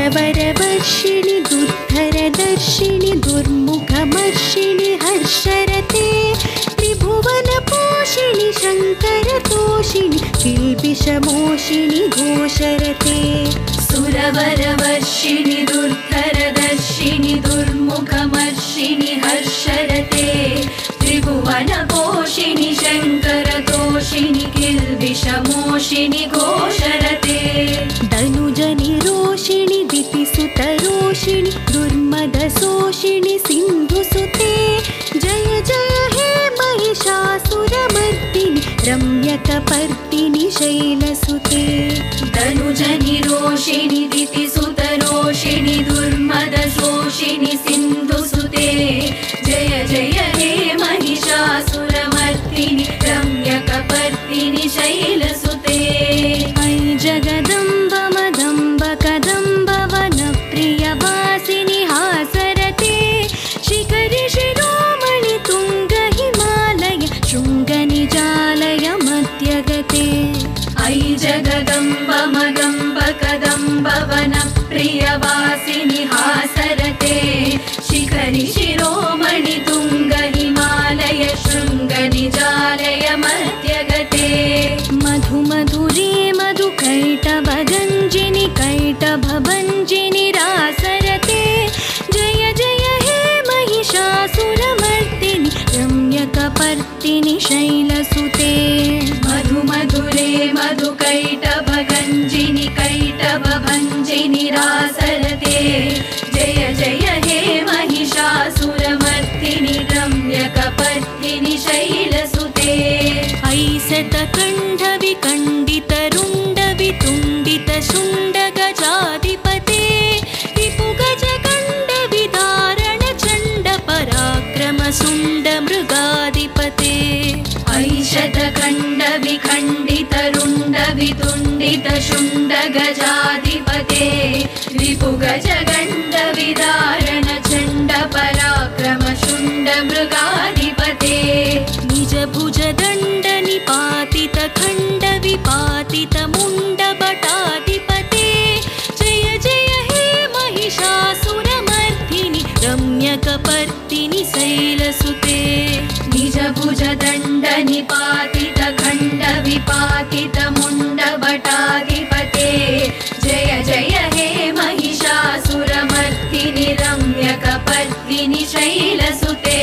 सुरवरवर्षिणि दुर्धरदर्शिनि दुर्मुखमर्षिणि हर्षरते त्रिभुवनपोषिणि शङ्करतोषिणि किल्बिषमोषिणि घोषरते सुरवरवर्षिणि दुर्धरदर्शिनि दुर्मुखमर्षिणि हर्षरते त्रिभुवनपोषिणि शङ्करतोषिनि किल्बिषमोषिनि घोषरते धनुजनिरोषिणि दितिसुतरोषिणि दुर्मदशोषिणि सिन्धुसुते जय जय हे महिषासुरमर्दिनि रम्यकपर्दिनि शैलसुते धनुजनिरोषिणि दितिसुतरोषिणि दुर्मदशोषिनि सिन्धुसुते जय जय हे महिषासुरमर्दिनि रम्यकपर्दिनि शैलसुते I Jagdamb मदम्ब Kadamba वनप्रियवासिनि हासरते शिखरि Shiromani तुङ्ग Himalaya शृङ्गनिजालय मध्यगते I जगदम्ब मदम्ब कदम्ब वनप्रियवासिनि हासरते शिखरि शिरोमणि तुङ्ग हिमालय शृङ्गनिजालय मध्यगते मधुमधुरे मधुकैटभगञ्जिनि कैटभभञ्जिनि रासरते जय जय हे महिषासुरमर्दिनि रम्यकपर्दिनि शैलसुते मधुमधुरे मधुकैटभगञ्जिनि कैटभभञ्जिनि रासरते जय जय हे महिषासुरमर्दिनि रम्यकपर्दिनि शैलसुते ऐसतकण्डविकण्डितरुण्डवितुण्डितशुण्डगजाधिपते रिपुगजकण्डविदारणचण्डपराक्रमशुण्डमृगाधिपते ऐशतकण्डविखण्डितरुण्डवितुण्डितशुण्डगजाधिपते रिपुगजकण्डविदारणचण्डपराक्रमशुण्डमृगाधिपते निजभुजदण्डनिपातितखण्डविपातितमुण्डभटाधिपते जय जय हे महिषासुरमर्दिनि रम्यकपर्दिनि शैलसुते निजभुजदण्डनिपातितखण्डविपातितमुण्डभटाधिपते जय जय हे महिषासुरमर्दिनि रम्यकपर्दिनि शैलसुते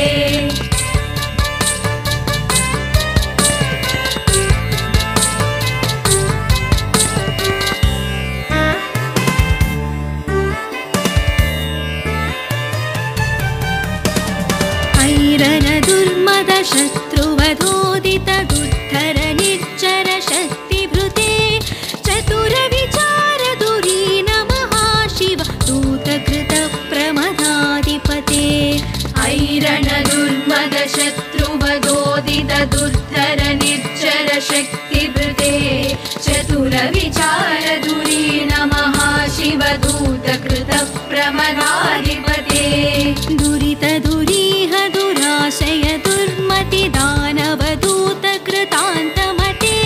शत्रुवधोदित दुर्धर निर्जर शक्तिभृते चतुरविचार दुरीन महाशिव दूतकृत प्रमदाधिपते ऐरण दुर्मद शत्रुवधोदित दुर्धर निर्जर शक्तिभृते चतुरविचार दुरीन महाशिव दूतकृत प्रमदाधिपते दुरित दुरीह दुराशय दुर्मति दानवदूतकृतान्तमते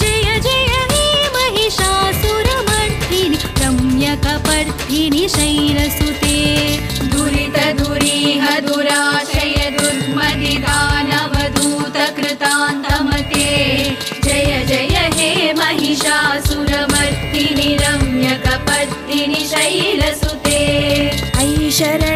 जय जय हे महिषासुरमर्दिनि रम्यकपर्दिनि शैलसुते दुरित दुरीह दुराशय दुर्मति दानवदूतकृतान्तमते जय जय हे महिषासुरमर्दिनि रम्यकपर्दिनि शैलसुते ऐ शरण